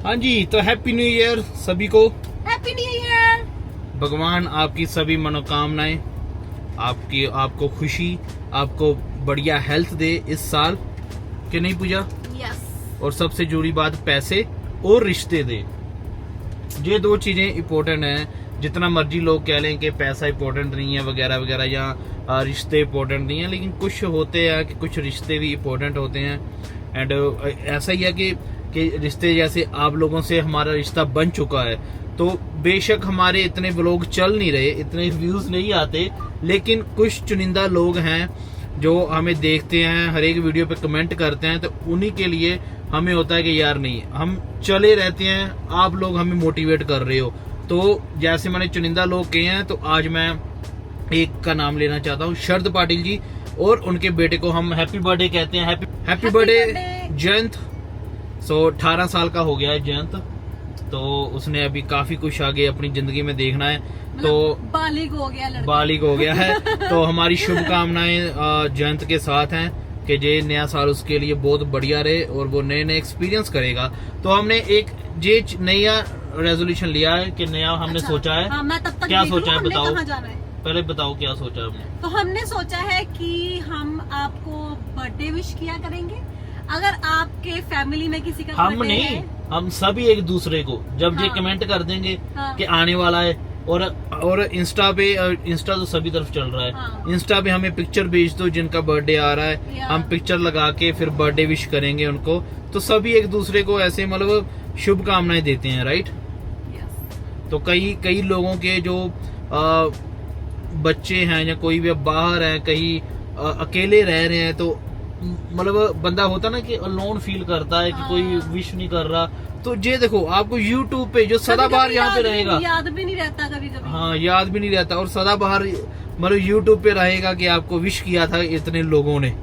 हाँ जी, तो happy new year सभी को। Happy new year. भगवान आपकी सभी मनोकामनाएं, आपको खुशी, आपको बढ़िया हेल्थ दे इस साल, कि नहीं पूजा? यस। और सबसे जुड़ी बात, पैसे और रिश्ते दे। ये दो चीजें इम्पोर्टेंट हैं। जितना मर्जी लोग कह लें कि पैसा इम्पोर्टेंट नहीं है वगैरह वगैरह, या रिश्ते इम्पोर्टेंट नहीं है, लेकिन कुछ होते हैं कि कुछ रिश्ते भी इम्पोर्टेंट होते हैं। एंड ऐसा ही है कि रिश्ते, जैसे आप लोगों से हमारा रिश्ता बन चुका है, तो बेशक हमारे इतने व्लॉग चल नहीं रहे, इतने व्यूज नहीं आते, लेकिन कुछ चुनिंदा लोग हैं जो हमें देखते हैं, हर एक वीडियो पे कमेंट करते हैं, तो उन्हीं के लिए हमें होता है कि यार नहीं, हम चले रहते हैं, आप लोग हमें मोटिवेट कर रहे हो। तो जैसे मैंने चुनिंदा लोग कहे हैं, तो आज मैं एक का नाम लेना चाहता हूँ, शरद पाटिल जी, और उनके बेटे को हम हैप्पी बर्थडे कहते हैं। Happy birthday Jayant. 18 साल का हो गया है जयंत, तो उसने अभी काफी कुछ आगे अपनी जिंदगी में देखना है, तो बालिग हो गया है। तो हमारी शुभकामनाएं जयंत के साथ हैं कि ये नया साल उसके लिए बहुत बढ़िया रहे और वो नए नए एक्सपीरियंस करेगा। तो हमने एक ये नया रेजोल्यूशन लिया है कि नया हमने सोचा है। हाँ, मैं तब तक क्या सोचा है बताओ, कहाँ जाना है? पहले बताओ क्या सोचा है हमने। तो हमने सोचा है कि हम आपको बर्थडे विश किया करेंगे। अगर आपके फैमिली में किसी का हम बर्थडे नहीं है, हम सभी एक दूसरे को जब ये कमेंट कर देंगे कि आने वाला है, और इंस्टा तो सभी तरफ चल रहा है, इंस्टा पे हमें पिक्चर भेज दो जिनका बर्थडे आ रहा है, हम पिक्चर लगा के फिर बर्थडे विश करेंगे उनको। तो सभी एक दूसरे को ऐसे मतलब शुभकामनाएं देते हैं, राइट। तो कई लोगों के जो बच्चे हैं या कोई भी बाहर है, कहीं अकेले रह रहे हैं, तो मतलब बंदा होता ना कि अलोन फील करता है कि कोई विश नहीं कर रहा। तो ये देखो, आपको YouTube पे जो सदाबहार यहाँ पे रहेगा, याद भी नहीं रहता कभी कभी। हाँ, याद भी नहीं रहता, और सदाबहार मतलब YouTube पे रहेगा कि आपको विश किया था इतने लोगों ने।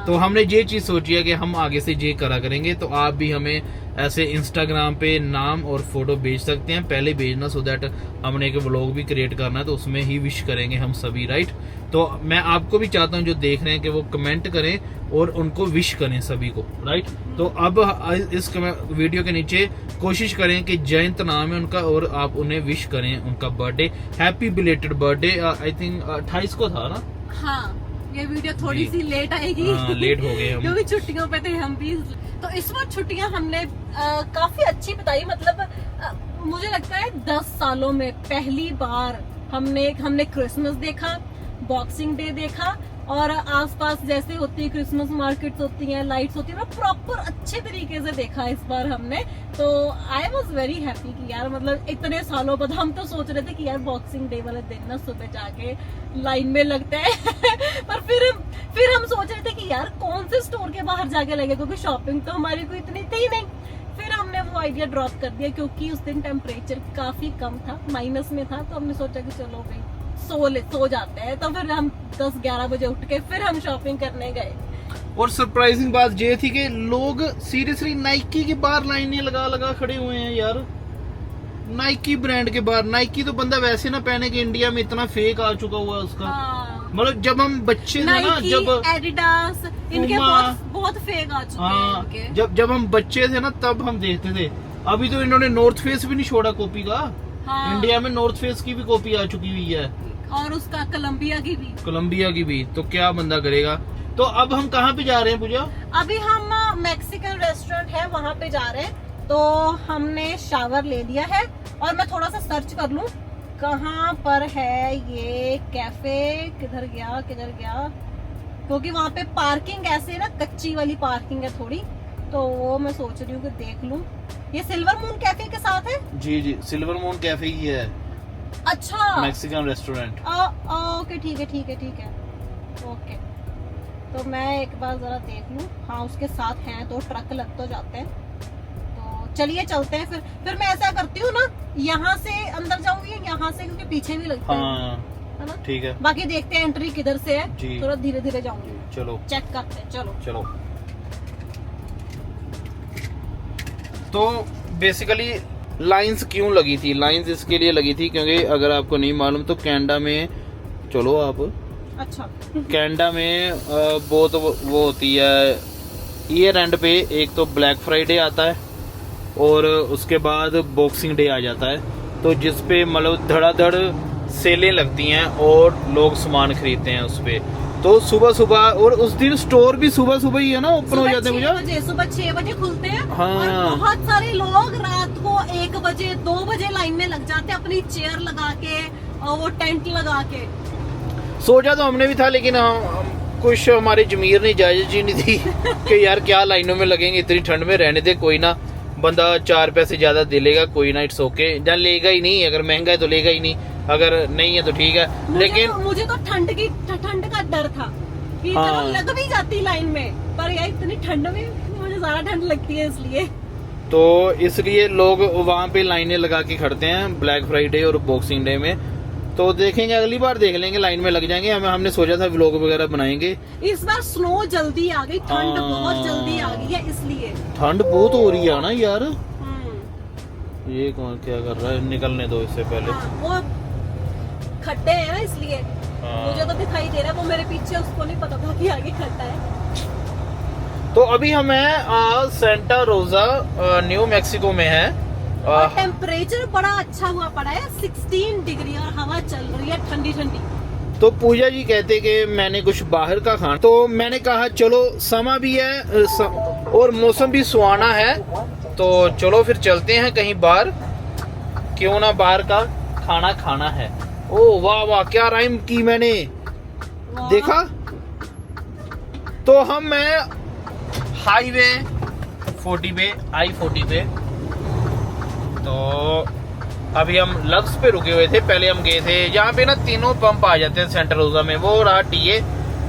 तो हमने ये चीज सोची है कि हम आगे से ये करा करेंगे। तो आप भी हमें ऐसे इंस्टाग्राम पे नाम और फोटो भेज सकते हैं, पहले भेजना, सो दैट हमने एक व्लॉग भी क्रिएट करना है, तो उसमें ही विश करेंगे हम सभी, राइट। तो मैं आपको भी चाहता हूँ जो देख रहे हैं कि वो कमेंट करें और उनको विश करें सभी को, राइट। तो अब इस वीडियो के नीचे कोशिश करें कि जयंत नाम है उनका, और आप उन्हें विश करें उनका birthday, happy belated birthday. I think 28 को था ना। हाँ, ये वीडियो थोड़ी सी लेट आएगी। लेट हो गए हम, क्योंकि छुट्टियों पे थे हम भी। तो इस बार छुट्टियां हमने काफी अच्छी बिताई। मतलब मुझे लगता है 10 सालों में पहली बार हमने क्रिसमस देखा, बॉक्सिंग डे देखा, और आसपास जैसे होती है क्रिसमस मार्केट्स होती हैं, लाइट्स होती है ना, प्रॉपर अच्छे तरीके से देखा इस बार हमने। तो आई वॉज वेरी हैप्पी कि यार, मतलब इतने सालों बाद हम तो सोच रहे थे कि यार बॉक्सिंग डे वाले दिन ना सुबह जाके लाइन में लगते हैं पर फिर हम सोच रहे थे कि यार कौन से स्टोर के बाहर जाके लगे, क्योंकि शॉपिंग तो हमारी कोई इतनी थी नहीं। फिर हमने वो आइडिया ड्रॉप कर दिया, क्योंकि उस दिन टेम्परेचर काफी कम था, माइनस में था। तो हमने सोचा कि चलो भाई सो जाते हैं। तो फिर हम 10-11 बजे उठ के फिर हम शॉपिंग करने गए। और सरप्राइजिंग बात ये थी कि लोग सीरियसली नाइकी के बाहर लाइनें लगा खड़े हुए हैं यार, नाइकी ब्रांड के बाहर। नाइकी तो बंदा वैसे ना पहने कि इंडिया में इतना फेक आ चुका हुआ है उसका। मतलब जब हम बच्चे थे ना, जब एडिडास, इनके बहुत फेक आ चुके हैं। जब हम बच्चे थे ना, तब हम देखते थे। अभी तो इन्होंने नॉर्थ फेस भी नहीं छोड़ा कॉपी का। इंडिया में नॉर्थ फेस की भी कॉपी आ चुकी हुई है, और उसका कोलंबिया की भी। तो क्या बंदा करेगा। तो अब हम कहाँ पे जा रहे हैं पूजा? अभी हम मैक्सिकन रेस्टोरेंट है वहाँ पे जा रहे हैं। तो हमने शावर ले लिया है, और मैं थोड़ा सा सर्च कर लूं कहाँ पर है ये कैफे, किधर गया, क्योंकि वहाँ पे पार्किंग ऐसे ना कच्ची वाली पार्किंग है थोड़ी, तो वो मैं सोच रही हूँ कि देख लूं। ये सिल्वर मून कैफे के साथ है। जी, सिल्वर मून कैफे ही है। अच्छा, मैक्सिकन रेस्टोरेंट। ओके, ठीक है। ओके, तो मैं एक बार जरा देख लूं। हाँ, उसके साथ हैं, तो ट्रक लग तो जाते हैं। तो चलिए चलते हैं फिर मैं ऐसा करती हूँ ना, यहाँ से अंदर जाऊंगी, यहाँ से, क्योंकि पीछे भी लगता है ना। ठीक है, बाकी देखते हैं एंट्री किधर से है। थोड़ा धीरे धीरे जाऊंगी, चलो चेक करते हैं। चलो। तो बेसिकली लाइंस क्यों लगी थी? लाइंस इसके लिए लगी थी क्योंकि अगर आपको नहीं मालूम तो कनाडा में, चलो आप, अच्छा, कनाडा में बहुत वो होती है ईयर एंड पे। एक तो ब्लैक फ्राइडे आता है, और उसके बाद बॉक्सिंग डे आ जाता है, तो जिस पे मतलब धड़ाधड़ सेलें लगती हैं और लोग सामान खरीदते हैं उस पे। तो सुबह सुबह, और उस दिन स्टोर भी सुबह सुबह ही है ना ओपन हो जाते हैं, सुबह 6 बजे खुलते हैं। हाँ। और बहुत सारे लोग रात को 1 बजे 2 बजे लाइन में लग जाते हैं अपनी चेयर लगा के और वो टेंट लगा के। सोचा तो हमने भी था, लेकिन हम कुछ हमारी जमीर ने इजाजत ही नहीं दी कि यार क्या लाइनों में लगेंगे इतनी ठंड में, रहने दे, कोई ना, बंदा 4 पैसे ज्यादा दे लेगा, कोई ना, इट्स ओके, या लेगा ही नहीं, अगर महंगा है तो लेगा ही नहीं, अगर नहीं है तो ठीक है। लेकिन मुझे तो ठंड का डर था कि हाँ। चलो लग भी जाती लाइन में, पर यार इतनी ठंड में मुझे ज्यादा ठंड लगती है, इसलिए तो इसलिए लोग वहाँ पे लाइनें लगा के खड़ते हैं ब्लैक फ्राइडे और बॉक्सिंग डे में। तो देखेंगे, अगली बार देख लेंगे, लाइन में लग जाएंगे। हमने सोचा था व्लॉग वगैरह बनाएंगे। इस बार स्नो जल्दी आ गई, ठंड हाँ। बहुत जल्दी आ गई है, इसलिए ठंड बहुत हो रही है ना यार। ये कौन क्या कर रहा है, निकलने दो इससे पहले। हाँ, वो खड्डे हैं ना, इसलिए हाँ। मुझे तो दिखाई दे रहा है, वो मेरे पीछे, उसको नहीं पता था कि आगे खड्डा है। तो अभी हम हैं सेंटा रोजा, न्यू मैक्सिको में है। और टेम्परेचर बड़ा अच्छा हुआ पड़ा है, 16 डिग्री, और हवा चल रही है ठंडी ठंडी। तो पूजा जी कहते कि मैंने कुछ बाहर का खाना, तो मैंने कहा चलो, समा भी है और मौसम भी सुहाना है, तो चलो फिर चलते हैं कहीं बाहर, क्यों ना बाहर का खाना खाना है। ओ वाह वाह, क्या राइम की मैंने, देखा। तो हम मैं हाईवे 40 पे, I-40 पे, तो अभी हम लक्स पे रुके हुए थे। पहले हम गए थे यहाँ पे ना, तीनों पंप आ जाते हैं सेंटा रोजा में। वो रहा टीए,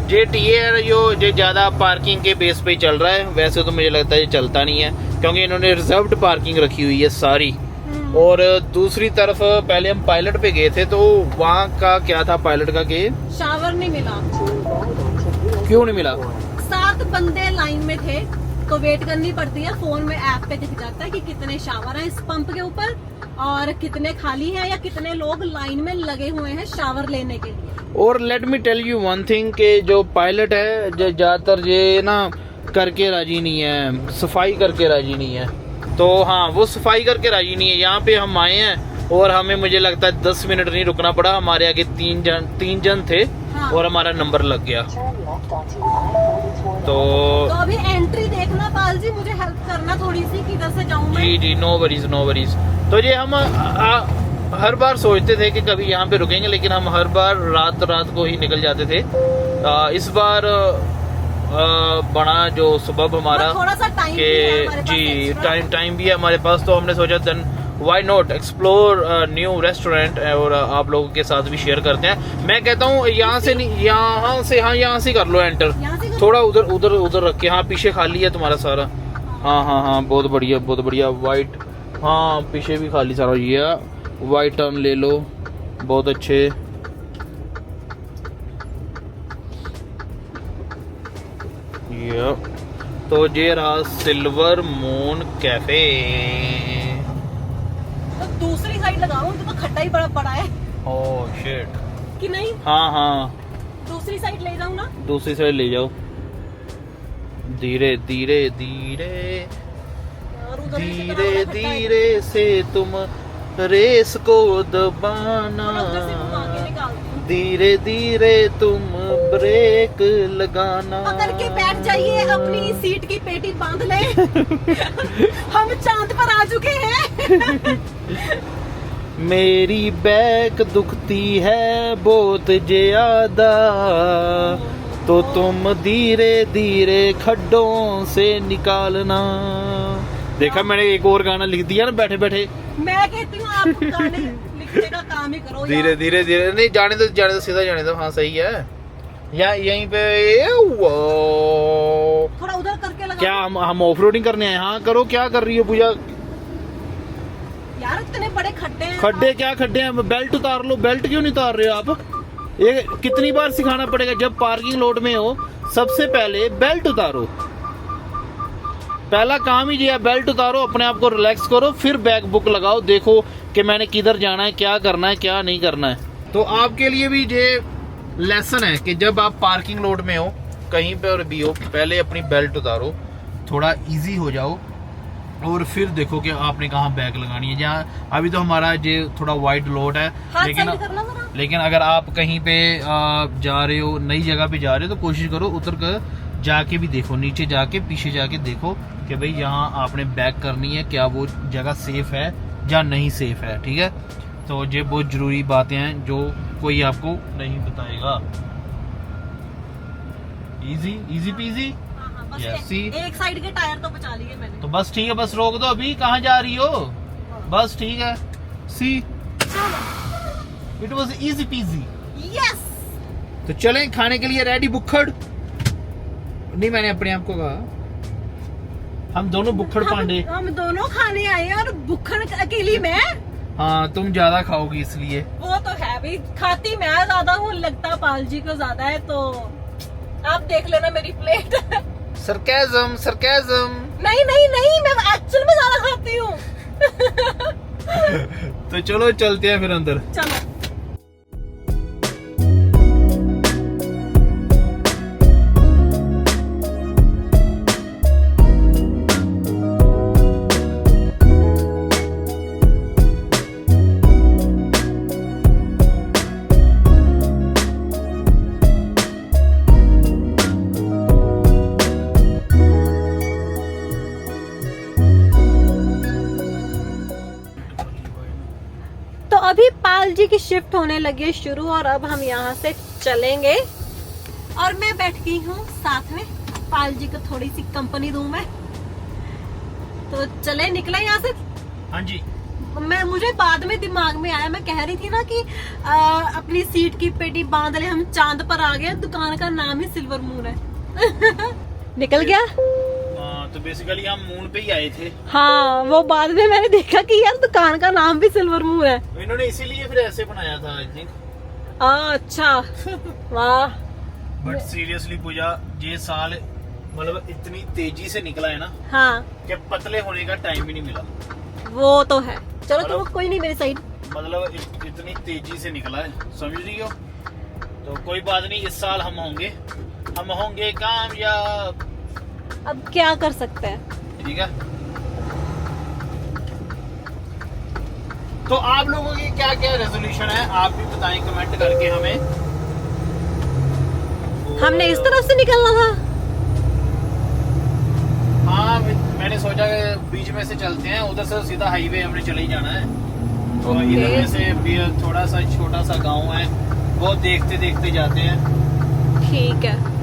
है जो ज्यादा पार्किंग के बेस पे ही चल रहा है। वैसे तो मुझे लगता है ये चलता नहीं है, क्योंकि इन्होंने रिजर्व्ड पार्किंग रखी हुई है सारी। और दूसरी तरफ पहले हम पायलट पे गए थे, तो वहाँ का क्या था पायलट का, कि शावर नहीं मिला। क्यों नहीं मिला? 7 बंदे लाइन में थे, तो वेट करनी पड़ती है। फोन में ऐप पे दिख जाता है कि कितने शावर हैं इस पंप के ऊपर, और कितने खाली हैं या कितने लोग लाइन में लगे हुए हैं शावर लेने के लिए। और let me tell you one thing, कि जो पायलट है जो ज्यादातर ये ना करके राजी नहीं है, सफाई करके राजी नहीं है। तो हाँ, वो सफाई करके राजी नहीं है। यहाँ पे हम आए हैं और हमें, मुझे लगता है 10 मिनट नहीं रुकना पड़ा। हमारे आगे 3 जन थे। हाँ। और हमारा नंबर लग गया। तो अभी एंट्री देखना पाल जी, मुझे हेल्प करना थोड़ी सी, किधर से जाऊं मैं। जी, नो वरीज नो वरीज। तो ये हम हर बार सोचते थे कि कभी यहाँ पे रुकेंगे, लेकिन हम हर बार रात को ही निकल जाते थे। इस बार बड़ा जो सबब हमारा, थोड़ा सा टाइम जी टाइम भी है हमारे पास, तो हमने सोचा then why not explore new restaurant, और आप लोगों के साथ भी शेयर करते हैं। मैं कहता हूँ यहाँ से नहीं, यहाँ से कर लो एंटर, थोड़ा उधर रख के। हाँ, पीछे खाली है तुम्हारा सारा। हाँ, बहुत बढ़िया वाइट। हाँ, पीछे भी खाली सारा, ये वाइट टर्न ले लो, बहुत अच्छे। ये तो ये रहा सिल्वर मून कैफे। तो दूसरी साइड लगाऊं तो खड्डा ही बड़ा बड़ा है। ओह शिट, कि नहीं? हाँ, दूसरी साइड ले जाऊं ना? दूसरी साइड ले जाओ, धीरे धीरे से तुम रेस को दबाना, धीरे तुम ब्रेक लगाना। पकड़ के बैठ जाइए, अपनी सीट की पेटी बांध ले। हम चांद पर आ चुके हैं। मेरी बैक दुखती है बहुत ज्यादा, तो तुम धीरे खड्डों से निकालना। देखा, मैंने एक और गाना लिख दिया ना बैठे बैठे। मैं कहती हूँ आप गाने लिखने का काम ही करो। धीरे नहीं, जाने दो सीधा जाने दो। हाँ सही है, या यहीं पे थोड़ा उधर करके लगा। क्या हम ऑफ रोडिंग करने आए? हाँ करो, क्या कर रही हो पूजा? यार इतने बड़े खड्डे हैं। खड्डे हैं, बेल्ट उतार लो। बेल्ट क्यों नहीं उतार रहे हो आप? ये कितनी बार सिखाना पड़ेगा? जब पार्किंग लॉट में हो सबसे पहले बेल्ट उतारो, पहला काम ही ये, बेल्ट उतारो, अपने आप को रिलैक्स करो, फिर बैक बुक लगाओ, देखो कि मैंने किधर जाना है, क्या करना है, क्या नहीं करना है। तो आपके लिए भी ये लेसन है कि जब आप पार्किंग लॉट में हो, कहीं पर भी हो, पहले अपनी बेल्ट उतारो, थोड़ा इजी हो जाओ, और फिर देखो कि आपने कहाँ बैक लगानी है। जहाँ अभी तो हमारा ये थोड़ा वाइड लोड है, हाथ लेकिन साइड करना जरा। लेकिन अगर आप कहीं पे जा रहे हो, नई जगह पे जा रहे हो, तो कोशिश करो उतर कर जाके भी देखो, नीचे जाके पीछे जाके देखो कि भाई यहाँ आपने बैक करनी है, क्या वो जगह सेफ है या नहीं सेफ है। ठीक है, तो ये बहुत जरूरी बातें हैं जो कोई आपको नहीं बताएगा। Easy easy PG. हाँ, बस Yes, see? एक साइड के टायर तो बचा लिए मैंने। तो बस ठीक है, बस रोक दो, अभी कहाँ जा रही हो, बस ठीक है। See it was easy PG. Yes. तो चलें खाने के लिए रेडी बुक्खड़। नहीं, मैंने अपने आप को कहा हम दोनों बुक्खड़ पांडे। हम दोनों खाने आए हैं और बुक्खड़ अकेली मैं। हाँ, तुम ज्यादा खाओगी इसलिए। वो तो है भाई, खाती मैं ज्यादा हूँ, लगता पाल जी को ज्यादा है, तो आप देख लेना मेरी प्लेट। Sarcasm sarcasm. नहीं नहीं नहीं, मैं एक्चुअल में ज्यादा खाती हूँ। तो चलो चलते हैं फिर अंदर। चलो। तो अभी पाल जी की शिफ्ट होने लगी है शुरू, और अब हम यहाँ से चलेंगे। और मैं बैठ गई हूँ साथ में, पाल जी को थोड़ी सी कंपनी दूं मैं। तो चले निकले यहाँ से। हाँ जी। मुझे बाद में दिमाग में आया, मैं कह रही थी ना कि अपनी सीट की पेटी बांध ले, हम चांद पर आ गए, दुकान का नाम ही सिल्वर मून है। निकल गया। तो बेसिकली हम मून पे ही आए थे। हाँ, वो बाद में मैंने देखा कि यार दुकान का नाम भी सिल्वर मून है। इन्होंने इसीलिए फिर ऐसे बनाया था आई थिंक। अच्छा। वाह। बट सीरियसली पूजा, ये साल मतलब इतनी तेजी से निकला है ना हाँ, कि पतले होने का टाइम ही नहीं मिला। वो तो है। चलो तुम कोई नहीं, मेरी साइड। मतलब इतनी तेजी से निकला है, समझ रही हो। तो कोई बात नहीं, इस साल हम होंगे कामयाब। अब क्या कर सकते हैं। ठीक है, तो आप लोगों की क्या क्या रेजोल्यूशन है, आप भी बताएं कमेंट करके हमें। हमने इस तरफ से निकलना था। हाँ, मैंने सोचा कि बीच में से चलते हैं, उधर से सीधा हाईवे हमने चले ही जाना है। तो इधर में से भी थोड़ा सा छोटा सा गांव है, वो देखते देखते जाते हैं। ठीक है।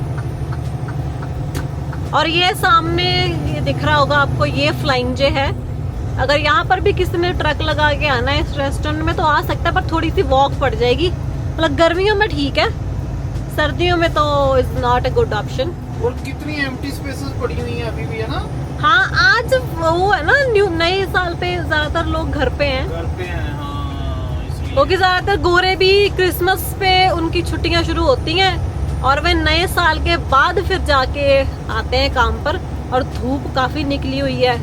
और ये सामने ये दिख रहा होगा आपको, ये फ्लाइंग जे है। अगर यहाँ पर भी किसी ने ट्रक लगा के आना है इस रेस्टोरेंट में तो आ सकता है, पर थोड़ी सी वॉक पड़ जाएगी। मतलब गर्मियों में ठीक है, सर्दियों में तो is not a good option. और कितनी एम्प्टी स्पेसेस पड़ी हुई हैं अभी भी, है ना। हाँ, आज वो है ना, नए साल पे ज्यादातर लोग घर पे हैं। घर पे हैं, हाँ, इसलिए। क्योंकि ज्यादातर गोरे भी क्रिसमस पे उनकी छुट्टियां शुरू होती हैं, और वे नए साल के बाद फिर जाके आते हैं काम पर। और धूप काफी निकली हुई है।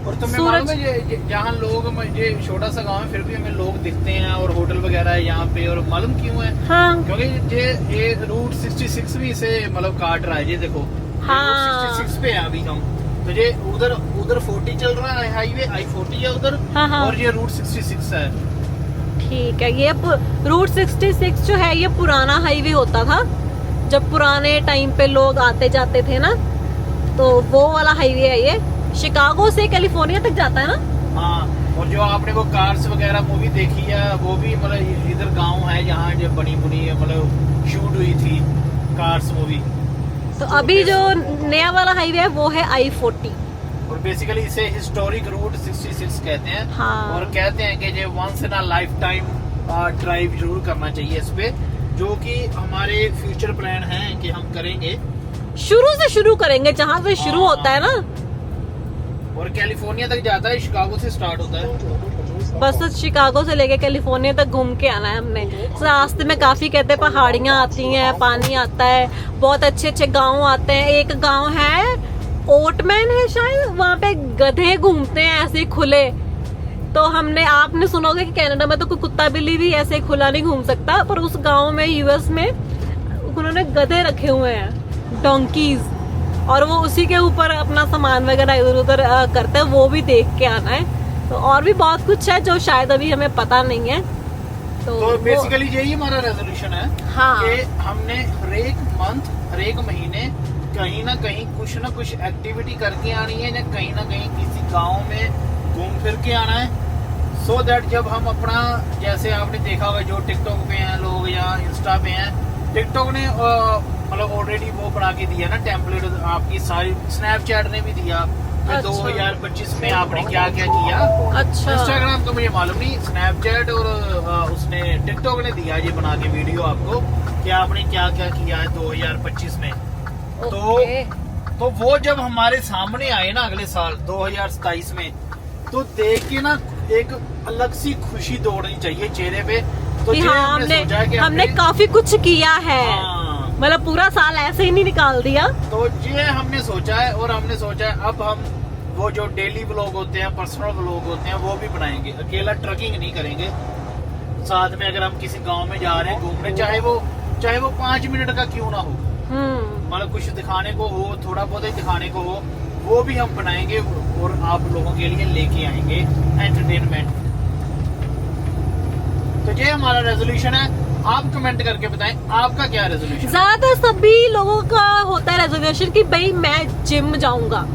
और तुम्हें मालूम है जहाँ लोग, ये छोटा सा गांव है फिर भी हमें लोग दिखते हैं, और होटल वगैरह है यहाँ पे। और मालूम क्यों है? हाँ, क्योंकि ये रूट 66 भी इसे मतलब काट रहा है। ये देखो, हाँ। 66 पे है अभी हम। तो ये उधर 40 चल रहा है हाईवे, I-40 है उधर। हाँ, हाँ। और ये रूट 66 है। ठीक है। ये रूट 66 जो है ये पुराना हाईवे होता था, जब पुराने टाइम पे लोग आते जाते थे ना, तो वो वाला हाईवे है ये। शिकागो से कैलिफोर्निया तक जाता है ना। हाँ, और जो आपने वो कार्स वगैरह मूवी देखी है, वो भी मतलब इधर गांव है जहाँ जो बनी मतलब शूट हुई थी कार्स मूवी। तो अभी जो नया वाला हाईवे है वो है I-40। और बेसिकली इसे हिस्टोरिक रूट 66 कहते हैं। हाँ। और कहते हैं कि ये once in a lifetime drive जरूर करना चाहिए इस पे, जो कि हमारे फ्यूचर प्लान है कि हम करेंगे। शुरू से शुरू करेंगे, जहाँ से शुरू होता है ना। और कैलिफोर्निया तक जाता है, शिकागो से स्टार्ट होता है। बस शिकागो से लेके कैलिफोर्निया तक घूम के आना है हमने। रास्ते में काफी कहते हैं पहाड़ियाँ आती हैं, पानी आता है, बहुत अच्छे अच्छे गांव आते हैं। एक गांव है ओटमैन है शायद, वहाँ पे गधे घूमते हैं ऐसे खुले। तो आपने सुना होगा कि कनाडा में तो कोई कुत्ता बिल्ली भी ऐसे खुला नहीं घूम सकता, पर उस गांव में US में उन्होंने गधे रखे हुए हैं, डोंकीज। और वो उसी के ऊपर अपना सामान वगैरह इधर उधर करते हैं, वो भी देख के आना है। तो और भी बहुत कुछ है जो शायद अभी हमें पता नहीं है। तो बेसिकली यही हमारा रेजोल्यूशन है हाँ। कि हमने हर एक मंथ, हर एक महीने कहीं ना कहीं कुछ ना कुछ एक्टिविटी करके आनी है, या कहीं ना कहीं किसी गांव में घूम फिर के आना है, सो दैट जब हम अपना, जैसे आपने देखा होगा जो टिकटॉक पे हैं लोग या इंस्टा पे हैं, टिकटॉक ने मतलब ऑलरेडी वो बना के दिया ना टेम्पलेट आपकी सारी, स्नैपचैट ने भी दिया अच्छा। 2025 में आपने क्या क्या किया। अच्छा। इंस्टाग्राम तो मुझे मालूम नहीं, स्नैपचैट और उसने टिकटॉक ने दिया ये बना के वीडियो आपको कि आपने क्या क्या किया है 2025 में। ओके। तो वो जब हमारे सामने आए ना अगले साल 2027 में, तो देख के ना एक अलग सी खुशी दौड़नी चाहिए चेहरे पे। तो कि ये हाँ, हमने सोचा है कि हमने काफी कुछ किया है, हाँ, मतलब पूरा साल ऐसे ही नहीं निकाल दिया। तो ये हमने सोचा है। और हमने सोचा है अब हम वो जो डेली व्लॉग होते हैं, पर्सनल व्लॉग होते हैं, वो भी बनाएंगे। अकेला ट्रकिंग नहीं करेंगे, साथ में अगर हम किसी गांव में जा रहे हैं घूमने, चाहे वो 5 मिनट का क्यों ना हो, मतलब कुछ दिखाने को हो, थोड़ा बहुत ही दिखाने को हो, वो भी हम बनाएंगे और आप लोगों के लिए लेके आएंगे एंटरटेनमेंट। तो ये हमारा रेजोल्यूशन है। आप कमेंट करके बताएं आपका क्या रेजोल्यूशन। ज्यादातर सभी लोगों का होता है रेजोल्यूशन कि भाई मैं जिम जाऊंगा।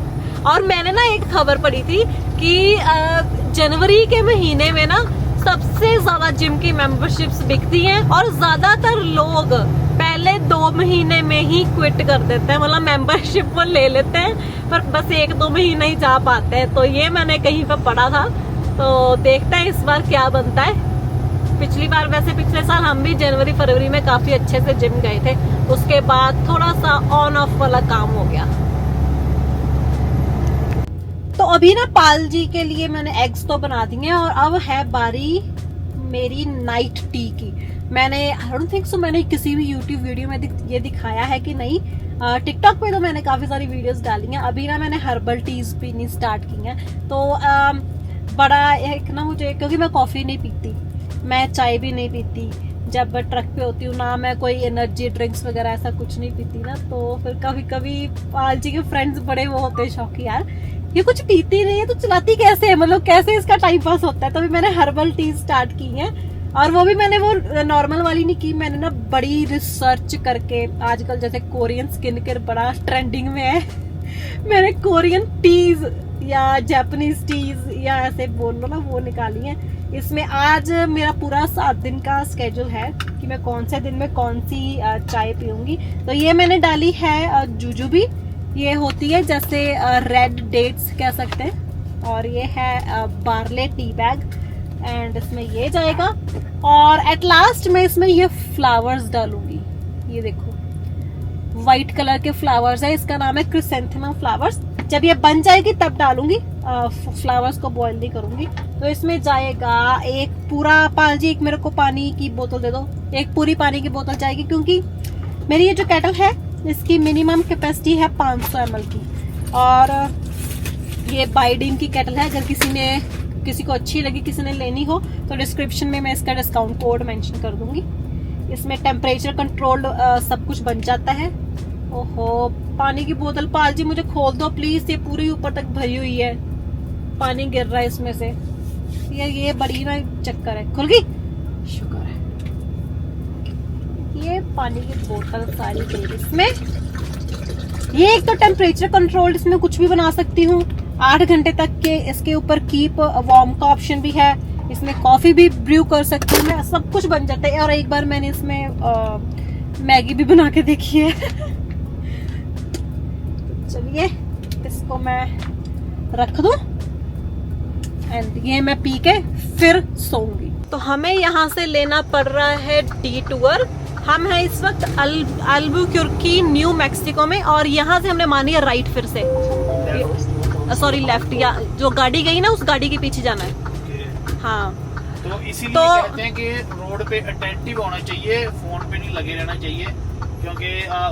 और मैंने ना एक खबर पढ़ी थी कि जनवरी के महीने में ना सबसे ज्यादा जिम की मेंबरशिप्स बिकती हैं, और ज्यादातर लोग पहले 2 महीने में ही क्विट कर देते हैं, मतलब मेंबरशिप वो ले लेते हैं पर बस 1-2 महीने ही जा पाते हैं। तो ये मैंने कहीं पर पढ़ा था, तो देखते हैं इस बार क्या बनता है। पिछली बार, वैसे पिछले साल हम भी जनवरी फरवरी में काफी अच्छे से जिम गए थे, उसके बाद थोड़ा सा ऑन ऑफ वाला काम हो गया। तो अभी ना पाल जी के लिए मैंने एग्स तो बना दिए, और अब है बारी मेरी नाइट टी की। मैंने आई डोंट थिंक सो मैंने किसी भी यूट्यूब वीडियो में ये दिखाया है कि नहीं। टिकटॉक पे तो मैंने काफी सारी वीडियोस डाली हैं। अभी ना मैंने हर्बल टीज पीनी स्टार्ट की हैं, तो बड़ा एक ना मुझे, क्योंकि मैं कॉफी नहीं पीती, मैं चाय भी नहीं पीती जब ट्रक पे होती हूँ, ना मैं कोई एनर्जी ड्रिंक्स वगैरह ऐसा कुछ नहीं पीती ना। तो फिर कभी कभी पाल जी के फ्रेंड्स बड़े वो होते हैं शौकी, यार ये कुछ पीती नहीं है तो चलाती कैसे है, मतलब कैसे इसका टाइम पास होता है। तो भी मैंने हर्बल टी स्टार्ट की है, और वो भी मैंने वो नॉर्मल वाली नहीं की, मैंने ना बड़ी रिसर्च करके, आजकल जैसे कोरियन स्किन केयर बड़ा ट्रेंडिंग में है, मैंने कोरियन टीज या जापानीज टीज या ऐसे बोल लो ना, वो निकाली है। इसमें आज मेरा पूरा 7 दिन का स्केड्यूल है कि मैं कौन से दिन में कौन सी चाय पीऊंगी। तो ये मैंने डाली है जुजुबी, ये होती है जैसे रेड डेट्स कह सकते हैं, और ये है बार्ले टी बैग, एंड इसमें ये जाएगा। और एट लास्ट मैं इसमें ये फ्लावर्स डालूंगी, ये देखो व्हाइट कलर के फ्लावर्स है, इसका नाम है क्रिसेंथेमम फ्लावर्स। जब ये बन जाएगी तब डालूंगी, फ्लावर्स को बॉईल नहीं करूंगी। तो इसमें जाएगा एक पूरा, पाल जी एक मेरे को पानी की बोतल दे दो, एक पूरी पानी की बोतल जाएगी, क्योंकि मेरी ये जो केटल है इसकी मिनिमम कैपेसिटी है 500 ml की, और ये बाइडीन की केटल है। अगर किसी को अच्छी लगी, किसी ने लेनी हो, तो डिस्क्रिप्शन में मैं इसका डिस्काउंट कोड मेंशन कर दूंगी। इसमें टेम्परेचर कंट्रोल्ड सब कुछ बन जाता है। ओहो, पानी की बोतल पाल जी मुझे खोल दो प्लीज, ये पूरी ऊपर तक भरी हुई है, पानी गिर रहा है इसमें से। ये बड़ी ना चक्कर है, खुल गई, शुक्र है। ये पानी की बोतल सारी गई इसमें। ये एक तो टेम्परेचर कंट्रोल्ड, इसमें कुछ भी बना सकती हूँ, 8 घंटे तक के इसके ऊपर कीप वार्म का ऑप्शन भी है, इसमें कॉफी भी ब्रू कर सकती हूँ मैं, सब कुछ बन जाता है। और एक बार मैंने इसमें मैगी भी बना के देखी है। चलिए इसको मैं रख दूं, एंड ये मैं पी के फिर सोऊंगी। तो हमें यहाँ से लेना पड़ रहा है डिटूर। हम हैं इस वक्त अल्बुक्यूर्की न्यू मैक्सिको में, और यहाँ से हमने मानी है राइट, फिर से सॉरी लेफ्ट, या जो गाड़ी गई ना उस गाड़ी के पीछे जाना है। हाँ, तो इसीलिए कहते हैं कि रोड पे अटेंटिव होना चाहिए, फोन पे नहीं लगे रहना चाहिए, क्योंकि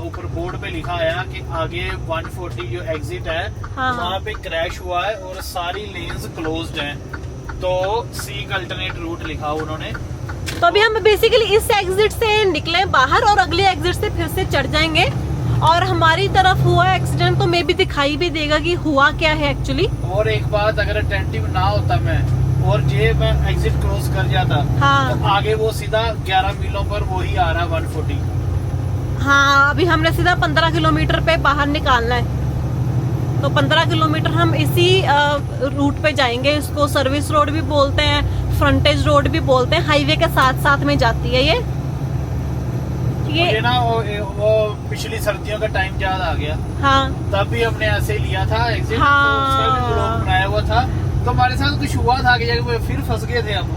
ऊपर बोर्ड पे लिखा है कि आगे 140 जो एग्जिट है, हाँ, वहाँ पे क्रैश हुआ है और सारी लेन्स क्लोज्ड हैं, तो सीक अल्टरनेट रूट लिखा उन्होंने। तो अभी हम बेसिकली इस एग्जिट से निकले बाहर, और अगले एग्जिट से फिर से चढ़ जाएंगे, और हमारी तरफ हुआ एक्सीडेंट तो मे भी दिखाई भी देगा कि हुआ क्या है एक्चुअली। और एक बात, अगर अटेंटिव ना होता मैं और जे मैं एग्जिट क्रॉस कर जाता, हाँ तो आगे वो सीधा 11 मीलों पर वही आ रहा 140। हाँ, अभी हमने सीधा 15 किलोमीटर पे बाहर निकालना है, तो 15 किलोमीटर हम इसी रूट पे जाएंगे। इसको सर्विस रोड भी बोलते हैं, फ्रंटेज रोड भी बोलते हैं, हाईवे के साथ साथ में जाती है ये। मुझे ना वो पिछली सर्दियों का टाइम याद आ गया। हाँ तब भी हमने ऐसे ही लिया था एग्जिट, हाँ। तो उसका भी ब्लॉग बनाया हुआ था। तो हमारे साथ कुछ हुआ था कि जगह फिर फंस गए थे हम,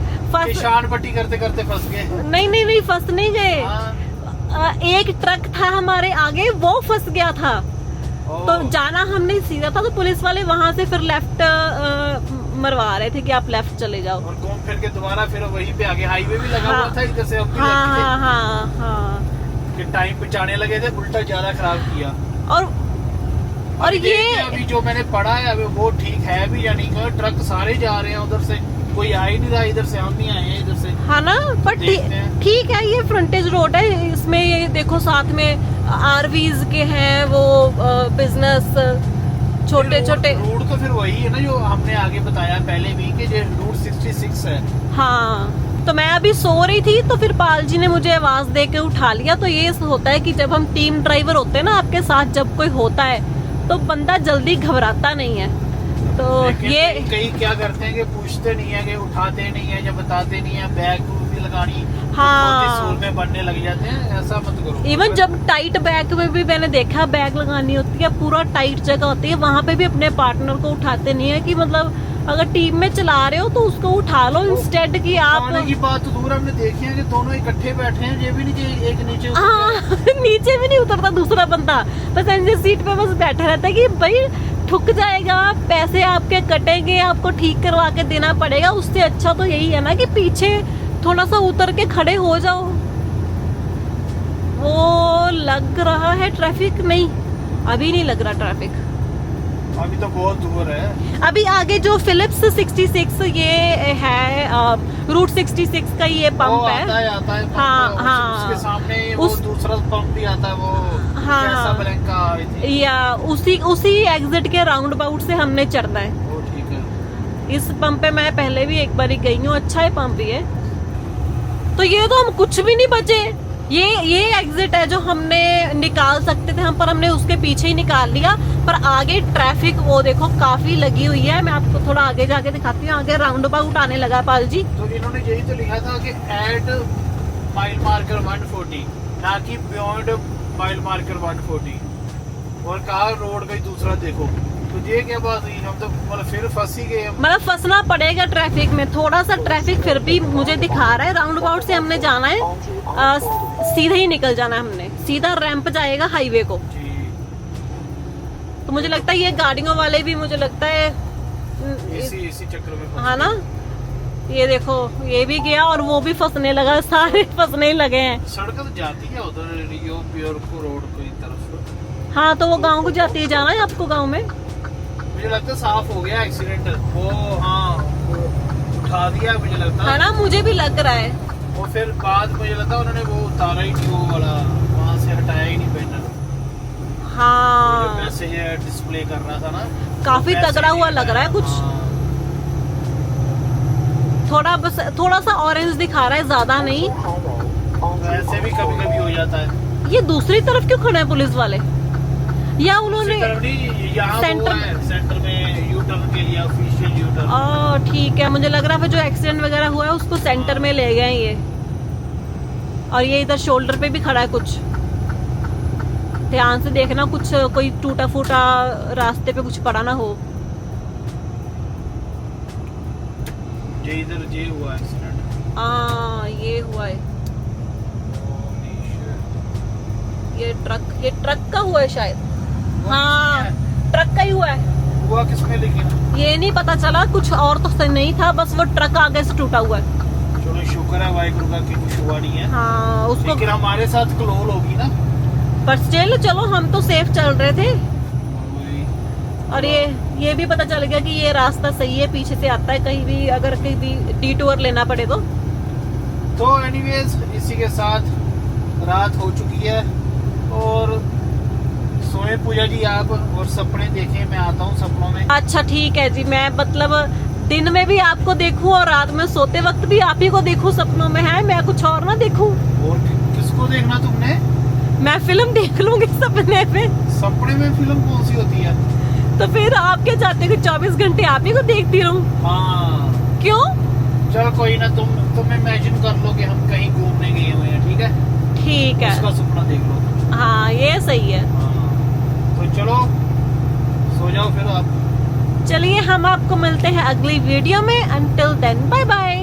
शान पट्टी करते करते फंस गए। नहीं फंस नहीं गए। हाँ। एक ट्रक था हमारे आगे, वो फंस गया था। तो जाना हमने सीधा था, तो पुलिस वाले वहां से फिर लेफ्ट मरवा रहे थे कि आप लेफ्ट चले जाओ, और घूम फिर के दोबारा फिर वहीं पे आगे हाईवे भी लगा हुआ था इधर से हम भी हाँ कि टाइम पे जाने लगे थे, उल्टा ज्यादा खराब किया। और ये अभी जो मैंने पढ़ा है अभी वो ठीक है भी या नहीं, ट्रक सारे जा रहे हैं उधर से, कोई आ ही नहीं रहा इधर से, हम ही आए हैं इधर से। हाँ ना, पर ठीक है, ये फ्रंटेज रोड है, इसमें ये देखो साथ में आरवीज के हैं वो बिजनेस छोटे छोटे। रूट तो फिर वही है ना जो हमने आगे बताया पहले भी कि ये रूट 66 है। हाँ, तो मैं अभी सो रही थी तो फिर पाल जी ने मुझे आवाज दे के उठा लिया। तो ये होता है कि जब हम टीम ड्राइवर होते हैं ना, आपके साथ जब कोई होता है तो बंदा जल्दी घबराता नहीं है। तो ये कई क्या करते हैं कि पूछते नहीं है, कि उठाते नहीं है या बताते नहीं है, बैग भी लगानी, हाँ, में बनने लग जाते हैं। ऐसा मत करो। इवन जब टाइट बैग में भी मैंने देखा, बैग लगानी होती है, पूरा टाइट जगह होती है, वहां पे भी अपने पार्टनर को उठाते नहीं है। कि मतलब अगर टीम में चला रहे हो तो उसको उठा लो, इंस्टेड कि आप। की बात तो दूर, हमने देखी है कि दोनों इकट्ठे बैठे हैं, ये भी नहीं एक नीचे नीचे भी नहीं उतरता दूसरा बंदा, पैसेंजर सीट पे बस बैठा रहता है कि भाई ठुक जाएगा, पैसे आपके कटेंगे, आपको ठीक करवा के देना पड़ेगा। उससे अच्छा तो यही है ना कि पीछे थोड़ा सा उतर के खड़े हो जाओ। वो लग रहा है ट्रैफिक, नहीं अभी नहीं लग रहा ट्रैफिक, अभी तो बहुत दूर है। अभी आगे जो फिलिप्स 66 ये है, रूट 66 का ये पंप है। आता है हाँ उसके सामने वो दूसरा पंप भी आता है, वो हाँ, या उसी एग्जिट के राउंड अबाउट से हमने चढ़ना है। वो ठीक है। इस पंप पे मैं पहले भी एक बार गई हूँ, अच्छा है पंप ये। तो ये तो हम कुछ भी नहीं बचे, ये एग्जिट है जो हमने निकाल सकते थे हम, पर हमने उसके पीछे ही निकाल लिया। पर आगे ट्रैफिक वो देखो काफी लगी हुई है। मैं आपको थोड़ा आगे जाके दिखाती हूँ, आगे राउंड अबाउट आने लगा पाल जी। तो इन्होंने यही तो लिखा था कि एट माइल मार्कर 140, ना कि बियॉन्ड माइल मार्कर 140, और कहा रोड का ही दूसरा देखो। तो ये क्या बात हुई, हम तो मतलब फिर फंस ही गए। मतलब फंसना पड़ेगा ट्रैफिक में, थोड़ा सा ट्रैफिक फिर भी मुझे दिखा रहा है। राउंड अबाउट से हमने जाना है, सीधा ही निकल जाना है हमने, सीधा रैंप जाएगा हाईवे को। तो मुझे लगता है ये गाड़ियों वाले भी, मुझे लगता है इसी चक्कर में, हाँ ना। ये देखो ये भी गया और वो भी फंसने लगा, सारे फंसने ही लगे हैं। सड़क तो जाती है उधर रोड की तरफ। हाँ, तो वो गांव को जाती है, जाना है आपको गांव में। मुझे लगता है साफ हो गया एक्सीडेंट, वो हाँ उठा दिया मुझे लगता है ना, मुझे भी लग रहा है। और फिर बाद मुझे लगता है उन्होंने वो उतारा ही नहीं, वो वाला वहाँ से हटाया ही नहीं बैनर। हाँ, वैसे ये डिस्प्ले कर रहा था ना, काफी तगड़ा हुआ लग रहा है कुछ। थोड़ा सा ऑरेंज दिखा रहा है, ज्यादा नहीं। वैसे भी कभी कभी हो जाता है। ये दूसरी तरफ क्यों खड़े हैं पुलिस वाले, या उन्होंने सेंटर में यू टर्न के लिए ऑफिशियल यू टर्न। ठीक है, मुझे लग रहा है जो एक्सीडेंट वगैरह हुआ है उसको सेंटर में ले गए ये। और ये इधर शोल्डर पे भी खड़ा है कुछ, ध्यान से देखना, कुछ कोई टूटा फूटा रास्ते पे कुछ पड़ा ना हो। ये इधर ये हुआ एक्सीडेंट। ये हुआ है, ये ट्रक का हुआ है शायद। हाँ, ट्रक का ही हुआ है। हुआ किसमें लेकिन ये नहीं पता चला, कुछ और तो सही नहीं था, बस वो ट्रक आगे से टूटा हुआ है। चलो शुक्र है वाहिगुरु का कि कुछ हुआ नहीं है। हाँ, उसको लेकिन हमारे साथ क्लोल होगी ना, पर स्टिल चलो हम तो सेफ चल रहे थे। और ये भी पता चल गया कि ये रास्ता सही है, पीछे से आता है, कहीं भी अगर कहीं भी डिटूर लेना पड़े तो एनीवेज इसी के साथ रात हो चुकी है और सोए पूजा जी आप, और सपने देखें, मैं आता हूँ सपनों में। अच्छा ठीक है जी, मैं मतलब दिन में भी आपको देखूं और रात में सोते वक्त भी आप ही को देखूं सपनों में, है मैं कुछ और ना देखूं। और किसको देखना तुमने? मैं फिल्म देख लूंगी सपने में। सपने में फिल्म कौन सी होती है? तो फिर आप क्या चाहते हो कि 24 घंटे आप ही को देखती रहूं? हाँ क्यों? चल कोई ना, तुम इमेजिन कर लो कि हम कहीं घूमने गए हुए हैं, ठीक है? ठीक है, उसका सपना देख लो। हाँ ये सही है। हाँ तो चलो सो जाओ फिर आप। चलिए हम आपको मिलते हैं अगली वीडियो में। Until then bye bye.